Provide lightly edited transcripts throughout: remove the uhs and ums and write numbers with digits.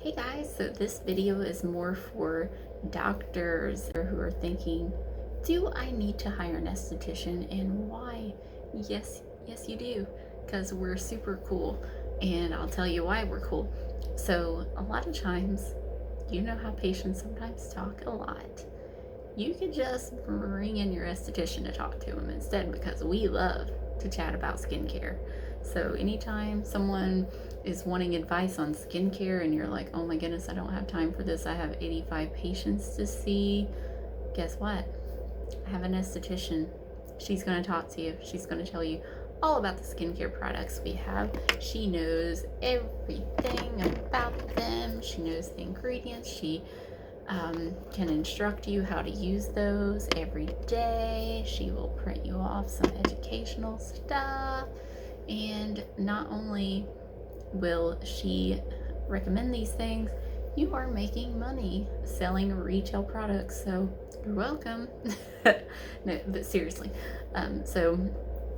Hey guys, so this video is more for doctors who are thinking, do I need to hire an esthetician and why? Yes, you do, because we're super cool, and I'll tell you why we're cool. So, a lot of times, you know how patients sometimes talk a lot. You could just bring in your esthetician to talk to them instead, because we love to chat about skincare. So anytime someone is wanting advice on skincare and you're like, oh my goodness, I don't have time for this, I have 85 patients to see, guess what? I have an esthetician. She's going to talk to you. She's going to tell you all about the skincare products we have. She knows everything about them. She knows the ingredients. She can instruct you how to use those every day. She will print you off some educational stuff. And not only will she recommend these things, you are making money selling retail products. So you're welcome. No, but seriously. So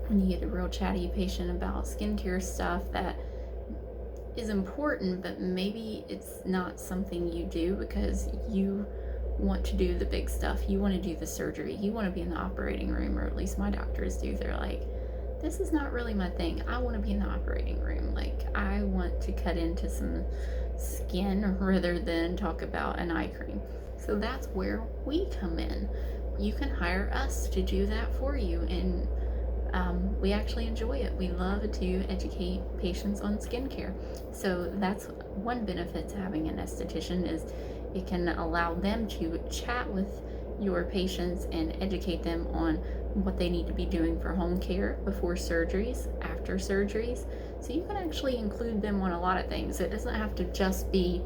when you get a real chatty patient about skincare stuff that is important, but maybe it's not something you do because you want to do the big stuff. You want to do the surgery. You want to be in the operating room, or at least my doctors do. They're like, this is not really my thing. I want to be in the operating room. Like, I want to cut into some skin rather than talk about an eye cream. So that's where we come in. You can hire us to do that for you, and we actually enjoy it. We love to educate patients on skincare. So that's one benefit to having an esthetician, is it can allow them to chat with your patients and educate them on what they need to be doing for home care before surgeries, after surgeries. So you can actually include them on a lot of things. It doesn't have to just be,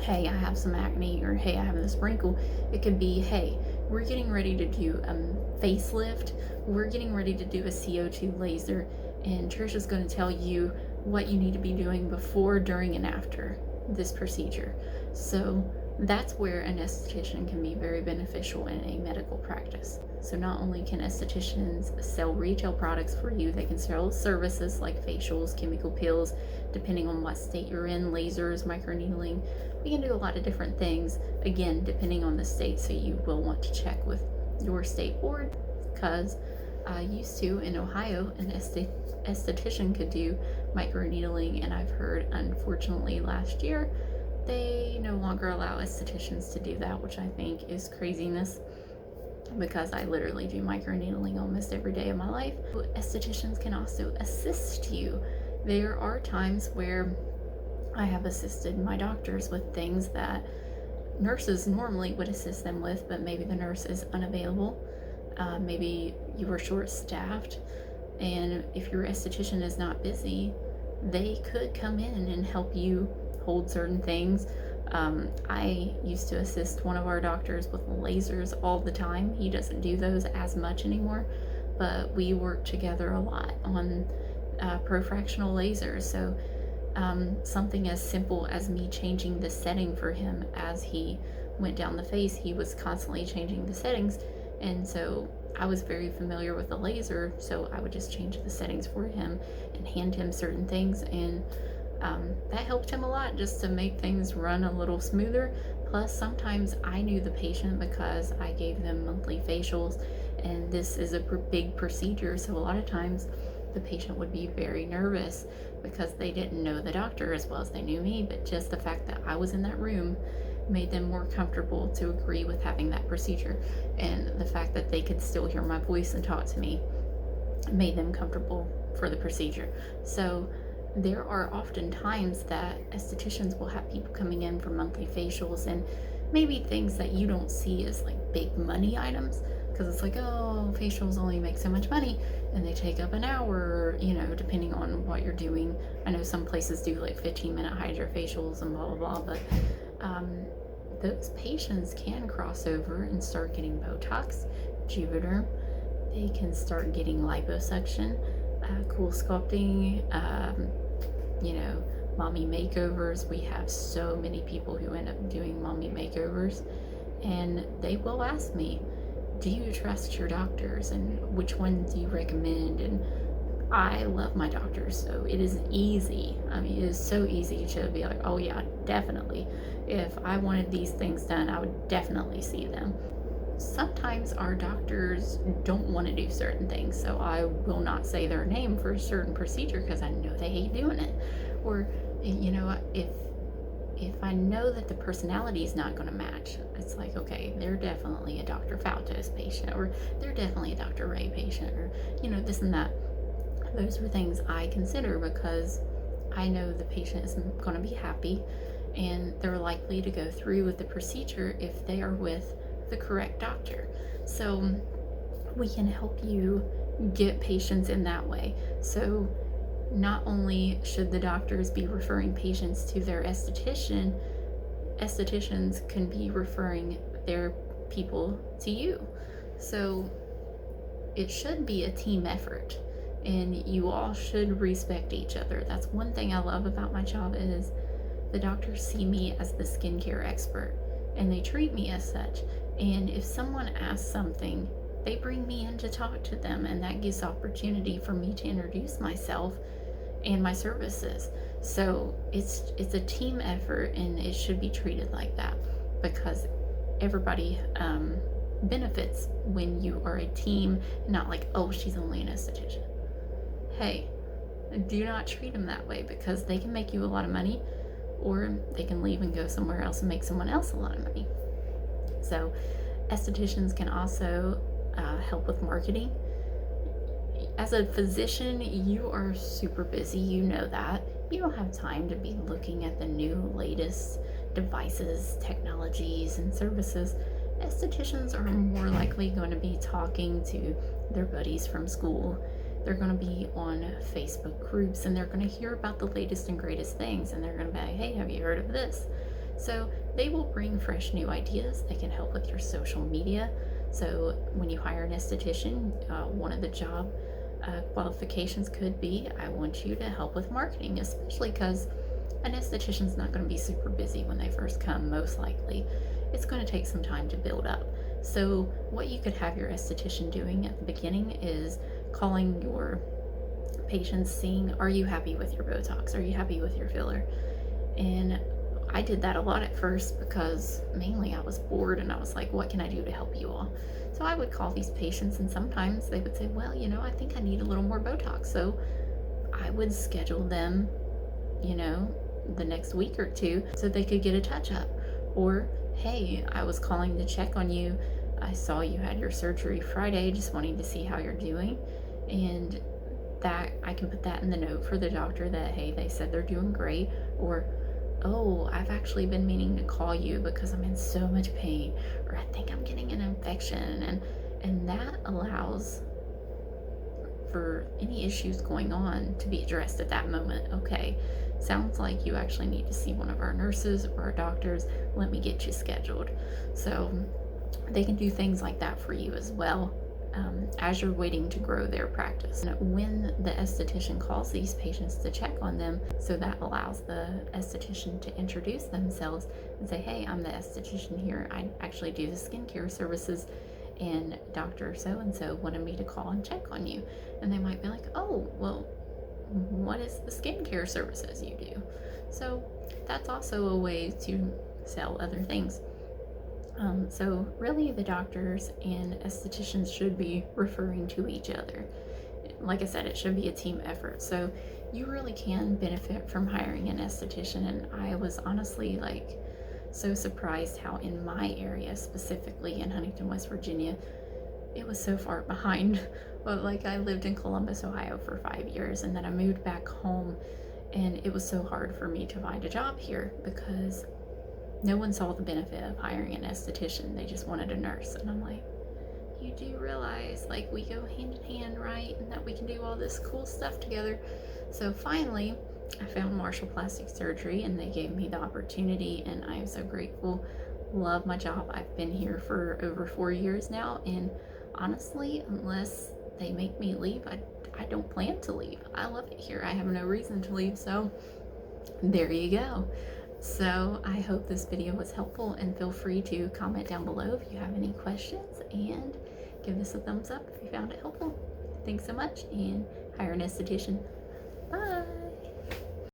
hey, I have some acne, or hey, I have this wrinkle. It could be, hey, we're getting ready to do a facelift. We're getting ready to do a CO2 laser, and Trisha's going to tell you what you need to be doing before, during, and after this procedure. So that's where an esthetician can be very beneficial in a medical practice. So not only can estheticians sell retail products for you, they can sell services like facials, chemical peels, depending on what state you're in, lasers, microneedling. We can do a lot of different things, again, depending on the state. So you will want to check with your state board, because I used to, in Ohio, an esthetician could do microneedling, and I've heard, unfortunately, last year, they no longer allow estheticians to do that, which I think is craziness, because I literally do microneedling almost every day of my life. Estheticians can also assist you. There are times where I have assisted my doctors with things that nurses normally would assist them with, but maybe the nurse is unavailable. Maybe you were short-staffed, and if your esthetician is not busy, they could come in and help you hold certain things. I used to assist one of our doctors with lasers all the time. He doesn't do those as much anymore, but we work together a lot on profractional lasers. So something as simple as me changing the setting for him as he went down the face, he was constantly changing the settings, and so I was very familiar with the laser, so I would just change the settings for him and hand him certain things, and that helped him a lot, just to make things run a little smoother. Plus, sometimes I knew the patient because I gave them monthly facials, and this is a big procedure, so a lot of times the patient would be very nervous because they didn't know the doctor as well as they knew me, but just the fact that I was in that room made them more comfortable to agree with having that procedure, and the fact that they could still hear my voice and talk to me made them comfortable for the procedure. So there are often times that estheticians will have people coming in for monthly facials, and maybe things that you don't see as like big money items, because it's like, oh, facials only make so much money and they take up an hour, you know, depending on what you're doing. I know some places do like 15-minute hydrofacials and blah blah blah, but those patients can cross over and start getting Botox, Juvederm. They can start getting liposuction, cool sculpting, you know, mommy makeovers. We have so many people who end up doing mommy makeovers, and they will ask me, do you trust your doctors, and which one do you recommend? And I love my doctors, so it is easy. I mean, it is so easy to be like, oh yeah, definitely. If I wanted these things done, I would definitely see them. Sometimes our doctors don't want to do certain things, so I will not say their name for a certain procedure because I know they hate doing it. Or, if I know that the personality is not going to match, it's like, okay, they're definitely a Dr. Fautos patient, or they're definitely a Dr. Ray patient, or this and that. Those are things I consider because I know the patient is going to be happy and they're likely to go through with the procedure if they are with the correct doctor. So we can help you get patients in that way. So not only should the doctors be referring patients to their esthetician, estheticians can be referring their people to you. So it should be a team effort, and you all should respect each other. That's one thing I love about my job is the doctors see me as the skincare expert and they treat me as such. And if someone asks something, they bring me in to talk to them, and that gives opportunity for me to introduce myself and my services. So it's a team effort, and it should be treated like that because everybody benefits when you are a team, not like, oh, she's only an esthetician. Hey, do not treat them that way because they can make you a lot of money, or they can leave and go somewhere else and make someone else a lot of money. So estheticians can also help with marketing. As a physician, you are super busy, you know that. You don't have time to be looking at the new latest devices, technologies, and services. Estheticians are more likely going to be talking to their buddies from school. They're going to be on Facebook groups, and they're going to hear about the latest and greatest things, and they're going to be like, hey, have you heard of this? So they will bring fresh new ideas. They can help with your social media. So when you hire an esthetician, one of the job qualifications could be, I want you to help with marketing, especially because an esthetician's not going to be super busy when they first come, most likely. It's going to take some time to build up. So what you could have your esthetician doing at the beginning is calling your patients, seeing, are you happy with your Botox? Are you happy with your filler? And I did that a lot at first because mainly I was bored and I was like, what can I do to help you all? So I would call these patients, and sometimes they would say, well, I think I need a little more Botox. So I would schedule them, the next week or two so they could get a touch up. Or, hey, I was calling to check on you. I saw you had your surgery Friday, just wanting to see how you're doing. And that I can put that in the note for the doctor that, hey, they said they're doing great. Or, oh, I've actually been meaning to call you because I'm in so much pain, or I think I'm getting an infection. And that allows for any issues going on to be addressed at that moment. Okay, sounds like you actually need to see one of our nurses or our doctors. Let me get you scheduled. So they can do things like that for you as well, as you're waiting to grow their practice. And when the esthetician calls these patients to check on them, so that allows the esthetician to introduce themselves and say, hey, I'm the esthetician here. I actually do the skincare services, and Dr. So-and-so wanted me to call and check on you. And they might be like, oh, well, what is the skincare services you do? So that's also a way to sell other things. So really the doctors and estheticians should be referring to each other. Like I said, it should be a team effort. So you really can benefit from hiring an esthetician. And I was honestly so surprised how in my area, specifically in Huntington, West Virginia, it was so far behind. But I lived in Columbus, Ohio for 5 years, and then I moved back home, and it was so hard for me to find a job here because no one saw the benefit of hiring an esthetician. They just wanted a nurse. And I'm like, you do realize we go hand in hand, right? And that we can do all this cool stuff together. So finally I found Marshall Plastic Surgery, and they gave me the opportunity, and I am so grateful. Love my job. I've been here for over 4 years now, and honestly, unless they make me leave, I don't plan to leave. I love it here. I have no reason to leave. So there you go. So I hope this video was helpful, and feel free to comment down below if you have any questions, and give this a thumbs up if you found it helpful. Thanks so much, and hire an esthetician.